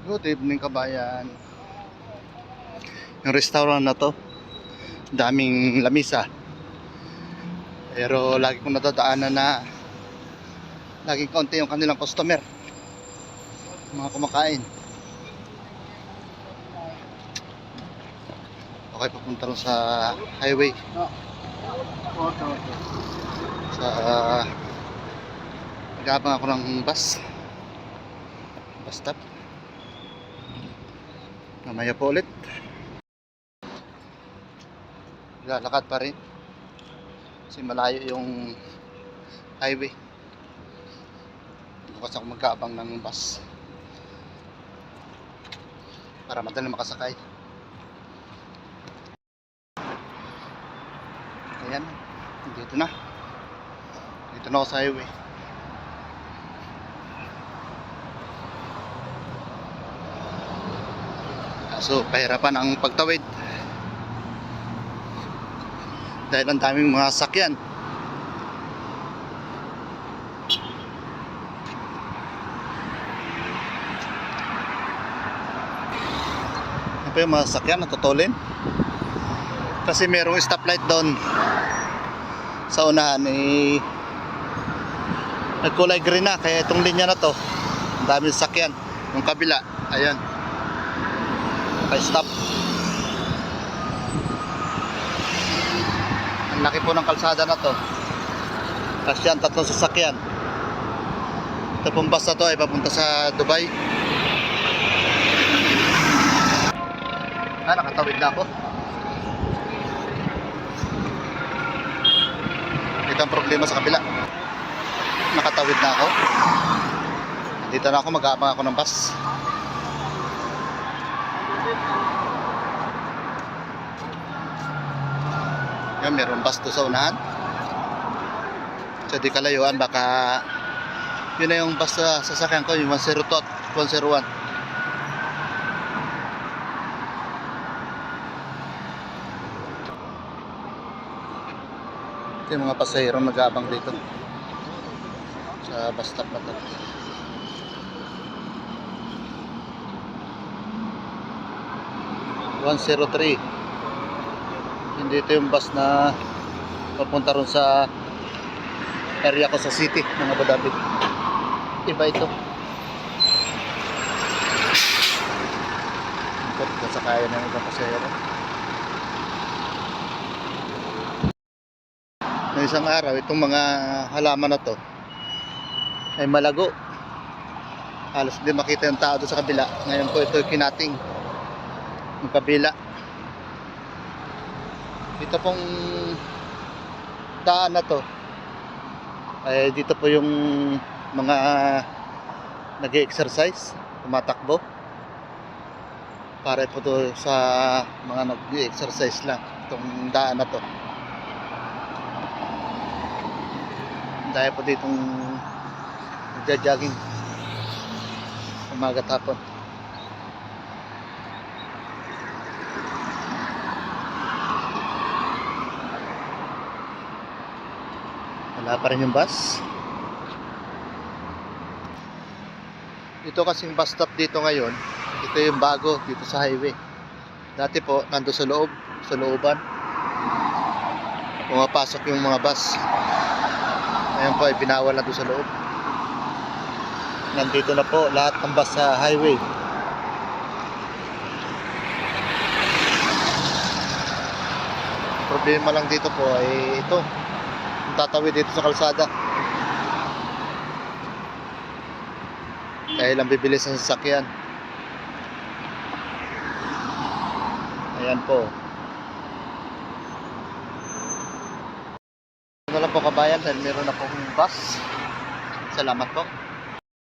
Good evening kabayan. Yung restaurant na to, daming lamisa. Pero lagi kong nadadaanan na laging kaunti yung kanilang customer, mga kumakain. Okay, papunta rin sa highway. Sa nag-aabang ako ng bus stop. Mamaya po ulit. Lalakad pa rin kasi malayo yung highway. Bukas ako mag-aabang ng bus para madali makasakay. Ayan, dito na ako sa highway. So pahirapan ang pagtawid dahil ang daming mga sasakyan. Ano pa yung mga sasakyan natutulin? Kasi merong stoplight doon sa unahan, nagkulay green na, kaya itong linya na to ang daming sasakyan. Yung kabila, ayan, stop. Ang laki po ng kalsada na to. Kasi yan, 3 sasakyan. Ito pong bus na to ay papunta sa Dubai. Nakatawid na ako. Ito ang problema sa kabila. Nakatawid na ako. Dito na ako, mag-aabang ako ng bus. Yan, meron bus doon sa unahan. So di kalayuan, baka yun na yung bus sa sasakyan ko, yung 102 at 101. Ito yung mga pasahero nag-aabang dito sa bus stop na to. Hindi ito yung bus na papunta ron sa area ko sa city ng Abu Dhabi. Iba ito. Ito sa kaya ng ibang pasahero. Noong isang araw, itong mga halaman na to ay malago. Halos hindi makita yung tao doon sa kabila. Ngayon po ito kinating yung kabila. Dito pong daan na to ay dito po yung mga nag-exercise, tumatakbo. Para po to sa mga nag-exercise lang itong daan na to. Dahil po ditong nagja-jogging umaga at hapon. Wala pa rin yung bus. Ito kasing bus stop dito ngayon, ito yung bago dito sa highway. Dati po nando sa loob, sa looban pumapasok yung mga bus. Ngayon po ay binawal na doon sa loob. Nandito na po lahat ng bus sa highway. Problema lang dito po ay ito, tatawid dito sa kalsada. Kaya lang bibilis ang sasakyan. Ayan po. Ano lang po kabayan dahil meron akong bus. Salamat po.